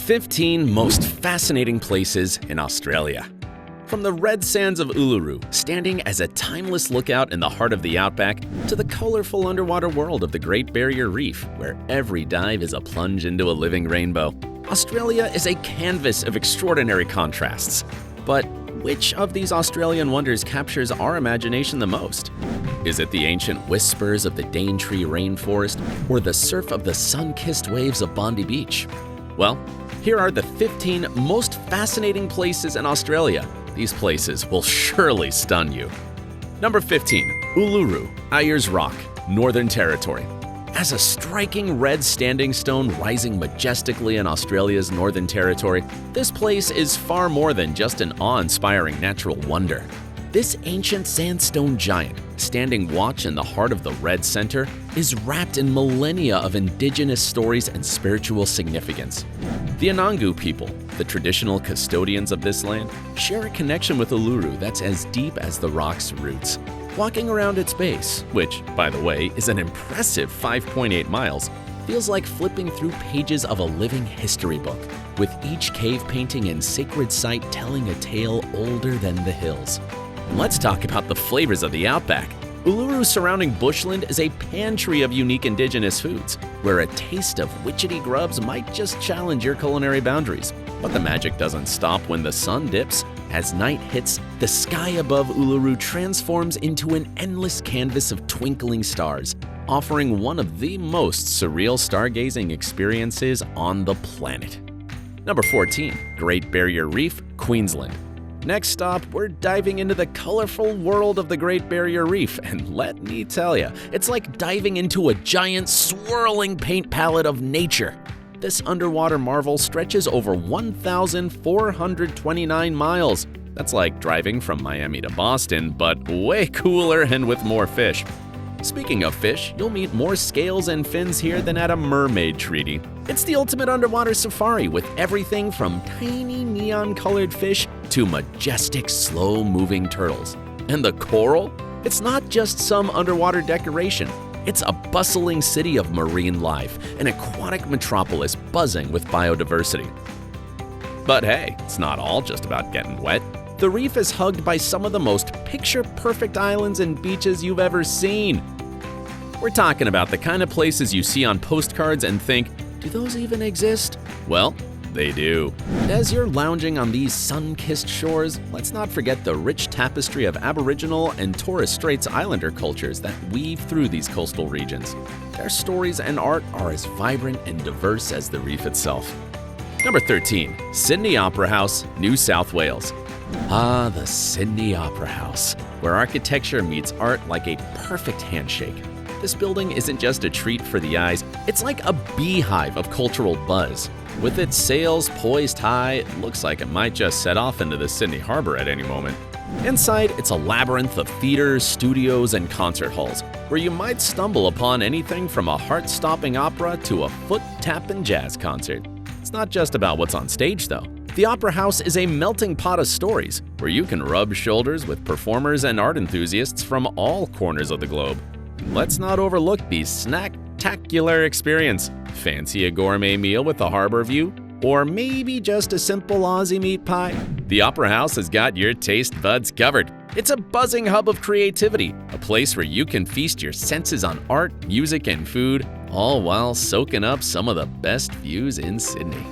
15 most fascinating places in Australia. From the red sands of Uluru, standing as a timeless lookout in the heart of the Outback, to the colorful underwater world of the Great Barrier Reef, where every dive is a plunge into a living rainbow, Australia is a canvas of extraordinary contrasts. But which of these Australian wonders captures our imagination the most? Is it the ancient whispers of the Daintree Rainforest, or the surf of the sun-kissed waves of Bondi Beach? Well, here are the 15 most fascinating places in Australia. These places will surely stun you. Number 15, Uluru, Ayers Rock, Northern Territory. As a striking red standing stone rising majestically in Australia's Northern Territory, this place is far more than just an awe-inspiring natural wonder. This ancient sandstone giant, standing watch in the heart of the red center, is wrapped in millennia of indigenous stories and spiritual significance. The Anangu people, the traditional custodians of this land, share a connection with Uluru that's as deep as the rock's roots. Walking around its base, which, by the way, is an impressive 5.8 miles, feels like flipping through pages of a living history book, with each cave painting and sacred site telling a tale older than the hills. Let's talk about the flavors of the Outback. Uluru's surrounding bushland is a pantry of unique indigenous foods, where a taste of witchetty grubs might just challenge your culinary boundaries. But the magic doesn't stop when the sun dips. As night hits, the sky above Uluru transforms into an endless canvas of twinkling stars, offering one of the most surreal stargazing experiences on the planet. Number 14, Great Barrier Reef, Queensland. Next stop, we're diving into the colorful world of the Great Barrier Reef, and let me tell you, it's like diving into a giant swirling paint palette of nature. This underwater marvel stretches over 1,429 miles. That's like driving from Miami to Boston, but way cooler and with more fish. Speaking of fish, you'll meet more scales and fins here than at a mermaid treaty. It's the ultimate underwater safari with everything from tiny neon-colored fish to majestic, slow-moving turtles. And the coral? It's not just some underwater decoration. It's a bustling city of marine life, an aquatic metropolis buzzing with biodiversity. But hey, it's not all just about getting wet. The reef is hugged by some of the most picture-perfect islands and beaches you've ever seen. We're talking about the kind of places you see on postcards and think, do those even exist? Well, they do. As you're lounging on these sun-kissed shores, let's not forget the rich tapestry of Aboriginal and Torres Straits Islander cultures that weave through these coastal regions. Their stories and art are as vibrant and diverse as the reef itself. Number 13, Sydney Opera House, New South Wales. Ah, the Sydney Opera House, where architecture meets art like a perfect handshake. This building isn't just a treat for the eyes, it's like a beehive of cultural buzz. With its sails poised high, it looks like it might just set off into the Sydney Harbor at any moment. Inside, it's a labyrinth of theaters, studios, and concert halls, where you might stumble upon anything from a heart-stopping opera to a foot-tapping jazz concert. It's not just about what's on stage, though. The Opera House is a melting pot of stories, where you can rub shoulders with performers and art enthusiasts from all corners of the globe. Let's not overlook the snack-tacular experience. Fancy a gourmet meal with a harbor view? Or maybe just a simple Aussie meat pie? The Opera House has got your taste buds covered. It's a buzzing hub of creativity, a place where you can feast your senses on art, music, and food, all while soaking up some of the best views in Sydney.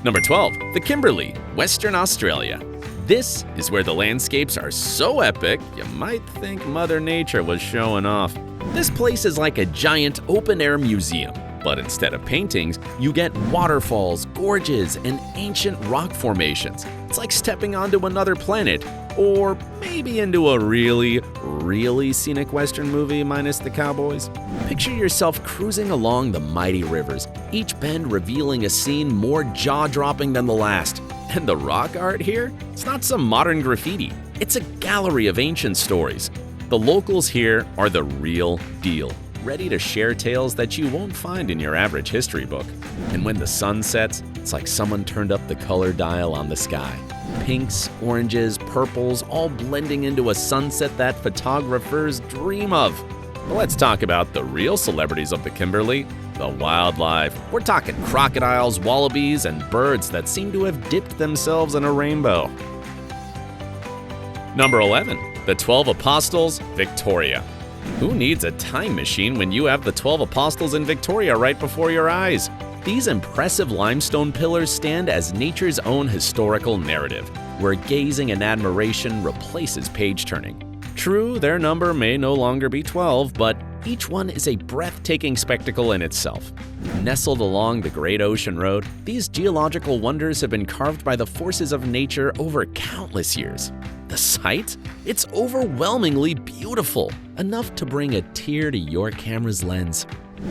Number 12, the Kimberley, Western Australia. This is where the landscapes are so epic, you might think Mother Nature was showing off. This place is like a giant open-air museum, but instead of paintings, you get waterfalls, gorges, and ancient rock formations. It's like stepping onto another planet, or maybe into a really scenic Western movie minus the cowboys. Picture yourself cruising along the mighty rivers, each bend revealing a scene more jaw-dropping than the last. And the rock art here? It's not some modern graffiti. It's a gallery of ancient stories. The locals here are the real deal, ready to share tales that you won't find in your average history book. And when the sun sets, it's like someone turned up the color dial on the sky. Pinks, oranges, purples, all blending into a sunset that photographers dream of. But let's talk about the real celebrities of the Kimberley. the wildlife. We're talking crocodiles, wallabies, and birds that seem to have dipped themselves in a rainbow. Number 11. The 12 Apostles, Victoria. Who needs a time machine when you have the 12 Apostles in Victoria right before your eyes? These impressive limestone pillars stand as nature's own historical narrative, where gazing in admiration replaces page-turning. True, their number may no longer be 12, but each one is a breathtaking spectacle in itself. Nestled along the Great Ocean Road, these geological wonders have been carved by the forces of nature over countless years. The sight? It's overwhelmingly beautiful, enough to bring a tear to your camera's lens.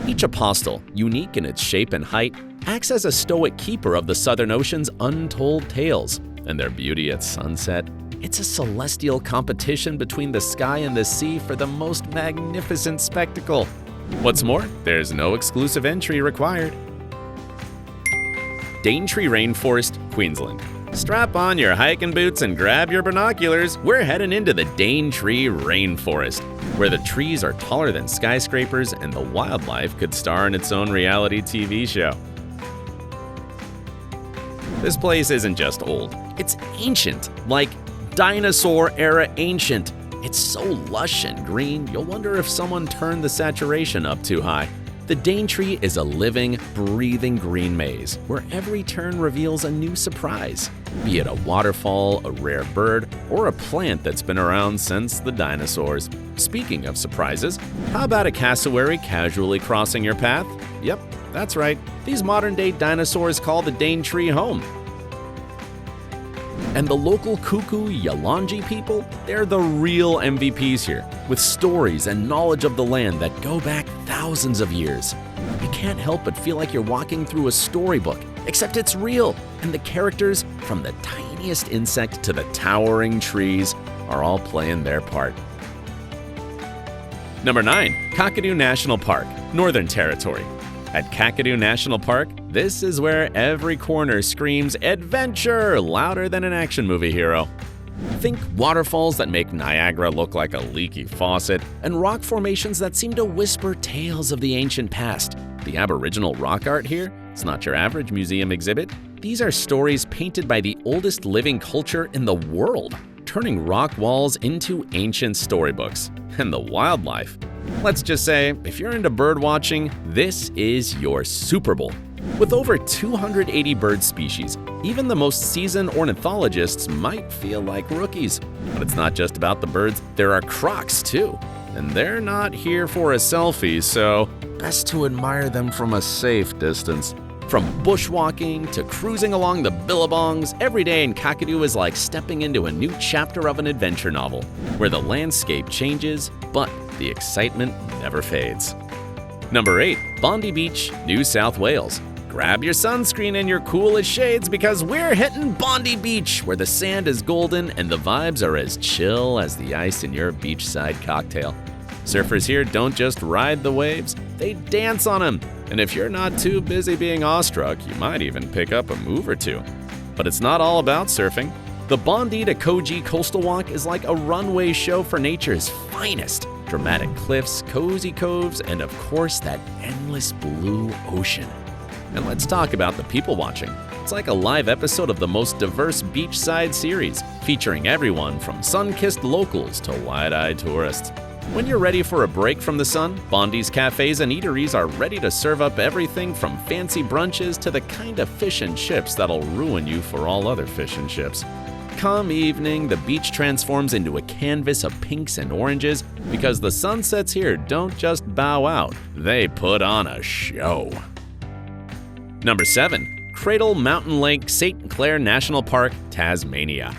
Each apostle, unique in its shape and height, acts as a stoic keeper of the Southern Ocean's untold tales, and their beauty at sunset. It's a celestial competition between the sky and the sea for the most magnificent spectacle. What's more, there's no exclusive entry required. Daintree Rainforest, Queensland. Strap on your hiking boots and grab your binoculars. We're heading into the Daintree Rainforest, where the trees are taller than skyscrapers and the wildlife could star in its own reality TV show. This place isn't just old, it's ancient, like dinosaur-era ancient. It's so lush and green, you'll wonder if someone turned the saturation up too high. The Daintree is a living, breathing green maze where every turn reveals a new surprise, be it a waterfall, a rare bird, or a plant that's been around since the dinosaurs. Speaking of surprises, how about a cassowary casually crossing your path? Yep, that's right. These modern-day dinosaurs call the Daintree home. And the local Kuku Yalanji people, they're the real MVPs here, with stories and knowledge of the land that go back thousands of years. You can't help but feel like you're walking through a storybook, except it's real, and the characters, from the tiniest insect to the towering trees, are all playing their part. Number 9. Kakadu National Park, Northern Territory. At Kakadu National Park, this is where every corner screams adventure louder than an action movie hero. Think waterfalls that make Niagara look like a leaky faucet, and rock formations that seem to whisper tales of the ancient past. The Aboriginal rock art here, it's not your average museum exhibit. These are stories painted by the oldest living culture in the world, turning rock walls into ancient storybooks. And the wildlife. Let's just say, if you're into bird watching, this is your Super Bowl. With over 280 bird species, even the most seasoned ornithologists might feel like rookies. But it's not just about the birds, there are crocs too. And they're not here for a selfie, so best to admire them from a safe distance. From bushwalking to cruising along the billabongs, every day in Kakadu is like stepping into a new chapter of an adventure novel, where the landscape changes, but the excitement never fades. Number 8. Bondi Beach, New South Wales. Grab your sunscreen and your coolest shades because we're hitting Bondi Beach, where the sand is golden and the vibes are as chill as the ice in your beachside cocktail. Surfers here don't just ride the waves, they dance on them. And if you're not too busy being awestruck, you might even pick up a move or two. But it's not all about surfing. The Bondi to Koji Coastal Walk is like a runway show for nature's finest. Dramatic cliffs, cozy coves, and of course that endless blue ocean. And let's talk about the people watching. It's like a live episode of the most diverse beachside series, featuring everyone from sun-kissed locals to wide-eyed tourists. When you're ready for a break from the sun, Bondi's cafes and eateries are ready to serve up everything from fancy brunches to the kind of fish and chips that'll ruin you for all other fish and chips. Come evening, the beach transforms into a canvas of pinks and oranges because the sunsets here don't just bow out, they put on a show. Number 7. Cradle Mountain Lake St. Clair National Park, Tasmania.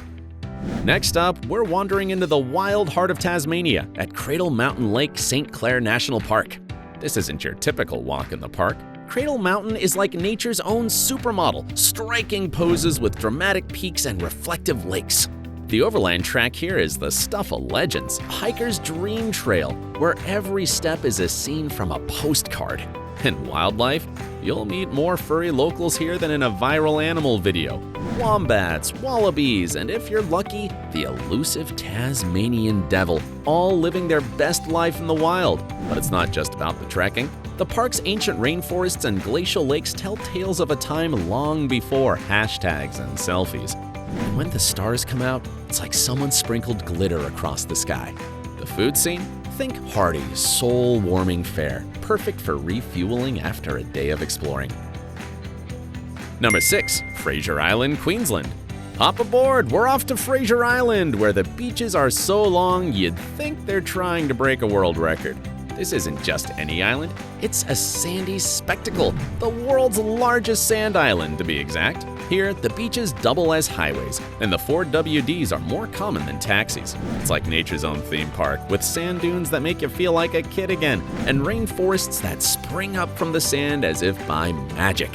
Next up, we're wandering into the wild heart of Tasmania at Cradle Mountain Lake St. Clair National Park. This isn't your typical walk in the park. Cradle Mountain is like nature's own supermodel, striking poses with dramatic peaks and reflective lakes. The overland track here is the stuff of legends, a hiker's dream trail, where every step is a scene from a postcard. And wildlife? You'll meet more furry locals here than in a viral animal video. Wombats, wallabies, and if you're lucky, the elusive Tasmanian devil, all living their best life in the wild. But it's not just about the trekking. The park's ancient rainforests and glacial lakes tell tales of a time long before hashtags and selfies. And when the stars come out, it's like someone sprinkled glitter across the sky. The food scene? Think hearty, soul-warming fare, perfect for refueling after a day of exploring. Number 6. Fraser Island, Queensland. Hop aboard, we're off to Fraser Island, where the beaches are so long you'd think they're trying to break a world record. This isn't just any island, it's a sandy spectacle, the world's largest sand island to be exact. Here, the beaches double as highways, and the 4WDs are more common than taxis. It's like nature's own theme park, with sand dunes that make you feel like a kid again, and rainforests that spring up from the sand as if by magic.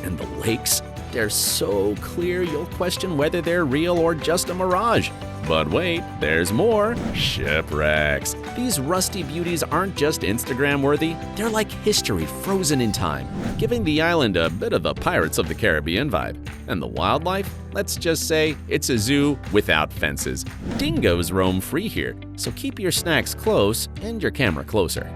And the lakes, they're so clear you'll question whether they're real or just a mirage. But wait, there's more. Shipwrecks. These rusty beauties aren't just Instagram-worthy, they're like history frozen in time, giving the island a bit of the Pirates of the Caribbean vibe. And the wildlife? Let's just say it's a zoo without fences. Dingoes roam free here, so keep your snacks close and your camera closer.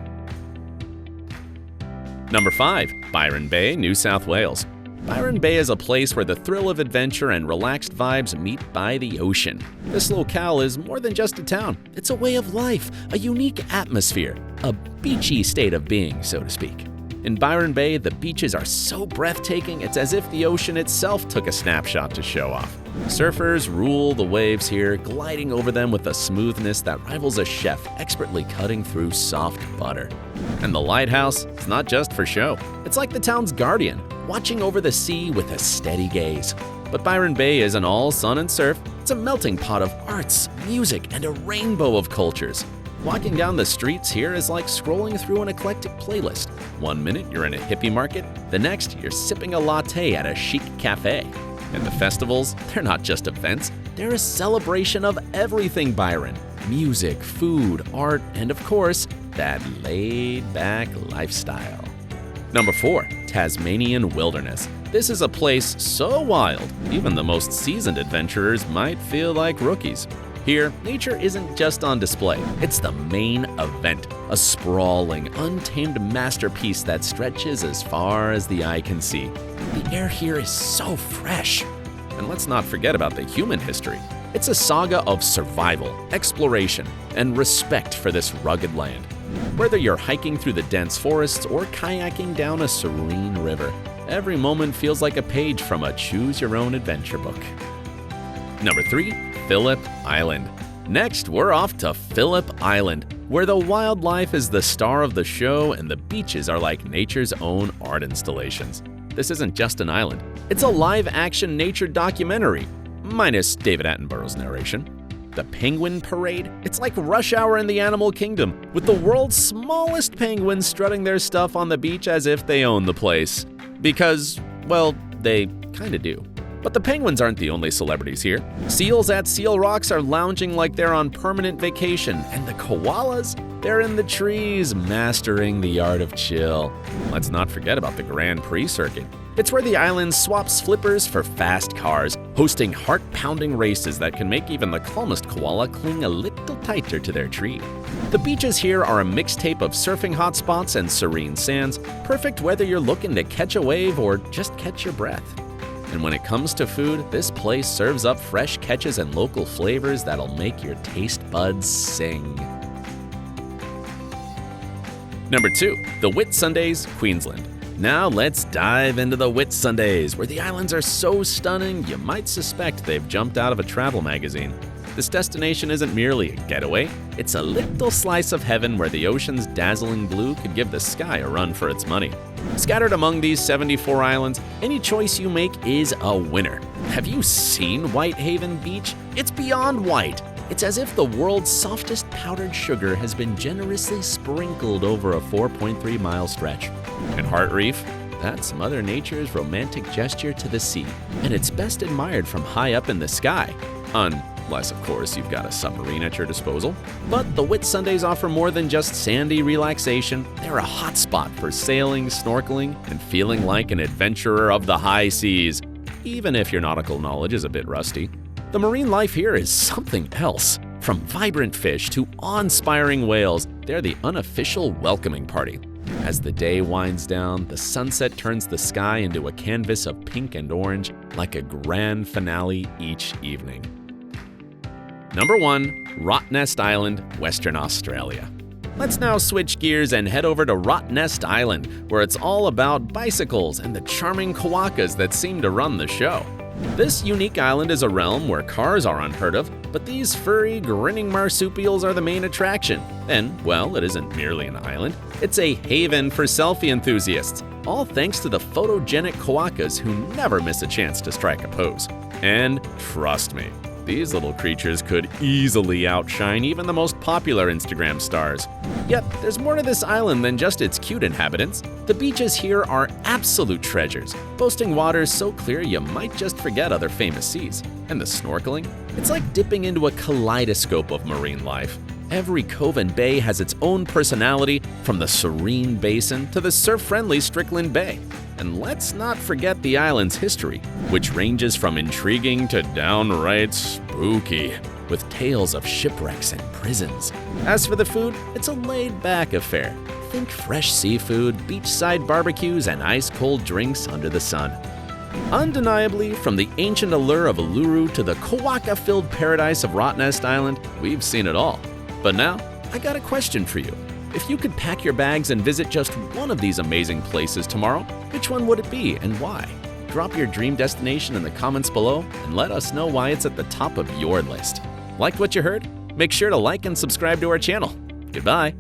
Number 5. Byron Bay, New South Wales. Byron Bay is a place where the thrill of adventure and relaxed vibes meet by the ocean. This locale is more than just a town. It's a way of life, a unique atmosphere, a beachy state of being, so to speak. In Byron Bay, the beaches are so breathtaking, it's as if the ocean itself took a snapshot to show off. Surfers rule the waves here, gliding over them with a smoothness that rivals a chef expertly cutting through soft butter. And the lighthouse is not just for show. It's like the town's guardian, watching over the sea with a steady gaze. But Byron Bay isn't all sun and surf. It's a melting pot of arts, music, and a rainbow of cultures. Walking down the streets here is like scrolling through an eclectic playlist. One minute you're in a hippie market, the next you're sipping a latte at a chic cafe. And the festivals, they're not just events, they're a celebration of everything Byron. Music, food, art, and of course, that laid-back lifestyle. Number 4. Tasmanian Wilderness. This is a place so wild, even the most seasoned adventurers might feel like rookies. Here, nature isn't just on display, it's the main event, a sprawling, untamed masterpiece that stretches as far as the eye can see. The air here is so fresh. And let's not forget about the human history. It's a saga of survival, exploration, and respect for this rugged land. Whether you're hiking through the dense forests or kayaking down a serene river, every moment feels like a page from a choose-your-own-adventure book. Number 3. Phillip Island. Next, we're off to Phillip Island, where the wildlife is the star of the show and the beaches are like nature's own art installations. This isn't just an island, it's a live-action nature documentary, minus David Attenborough's narration. The Penguin Parade? It's like rush hour in the animal kingdom, with the world's smallest penguins strutting their stuff on the beach as if they own the place. Because, well, they kinda do. But the penguins aren't the only celebrities here. Seals at Seal Rocks are lounging like they're on permanent vacation, and the koalas? They're in the trees, mastering the art of chill. Let's not forget about the Grand Prix circuit. It's where the island swaps flippers for fast cars, hosting heart-pounding races that can make even the calmest koala cling a little tighter to their tree. The beaches here are a mixtape of surfing hotspots and serene sands, perfect whether you're looking to catch a wave or just catch your breath. And when it comes to food, this place serves up fresh catches and local flavors that'll make your taste buds sing. Number 2. The Whitsundays, Queensland. Now let's dive into the Whitsundays, where the islands are so stunning you might suspect they've jumped out of a travel magazine. This destination isn't merely a getaway, it's a little slice of heaven where the ocean's dazzling blue could give the sky a run for its money. Scattered among these 74 islands, any choice you make is a winner. Have you seen Whitehaven Beach? It's beyond white. It's as if the world's softest powdered sugar has been generously sprinkled over a 4.3-mile stretch. And Heart Reef? That's Mother Nature's romantic gesture to the sea, and it's best admired from high up in the sky. Unless, of course, you've got a submarine at your disposal. But the Whitsundays offer more than just sandy relaxation. They're a hotspot for sailing, snorkeling, and feeling like an adventurer of the high seas, even if your nautical knowledge is a bit rusty. The marine life here is something else. From vibrant fish to awe-inspiring whales, they're the unofficial welcoming party. As the day winds down, the sunset turns the sky into a canvas of pink and orange, like a grand finale each evening. Number 1. Rottnest Island, Western Australia. Let's now switch gears and head over to Rottnest Island, where it's all about bicycles and the charming quokkas that seem to run the show. This unique island is a realm where cars are unheard of, but these furry, grinning marsupials are the main attraction. And, well, it isn't merely an island, it's a haven for selfie enthusiasts, all thanks to the photogenic quokkas who never miss a chance to strike a pose. And trust me, these little creatures could easily outshine even the most popular Instagram stars. Yet, there's more to this island than just its cute inhabitants. The beaches here are absolute treasures, boasting waters so clear you might just forget other famous seas. And the snorkeling? It's like dipping into a kaleidoscope of marine life. Every cove and bay has its own personality, from the serene basin to the surf-friendly Strickland Bay. And let's not forget the island's history, which ranges from intriguing to downright spooky, with tales of shipwrecks and prisons. As for the food, it's a laid-back affair. Think fresh seafood, beachside barbecues, and ice-cold drinks under the sun. Undeniably, from the ancient allure of Uluru to the quokka-filled paradise of Rottnest Island, we've seen it all. But now, I got a question for you. If you could pack your bags and visit just one of these amazing places tomorrow, which one would it be and why? Drop your dream destination in the comments below and let us know why it's at the top of your list. Liked what you heard? Make sure to like and subscribe to our channel. Goodbye.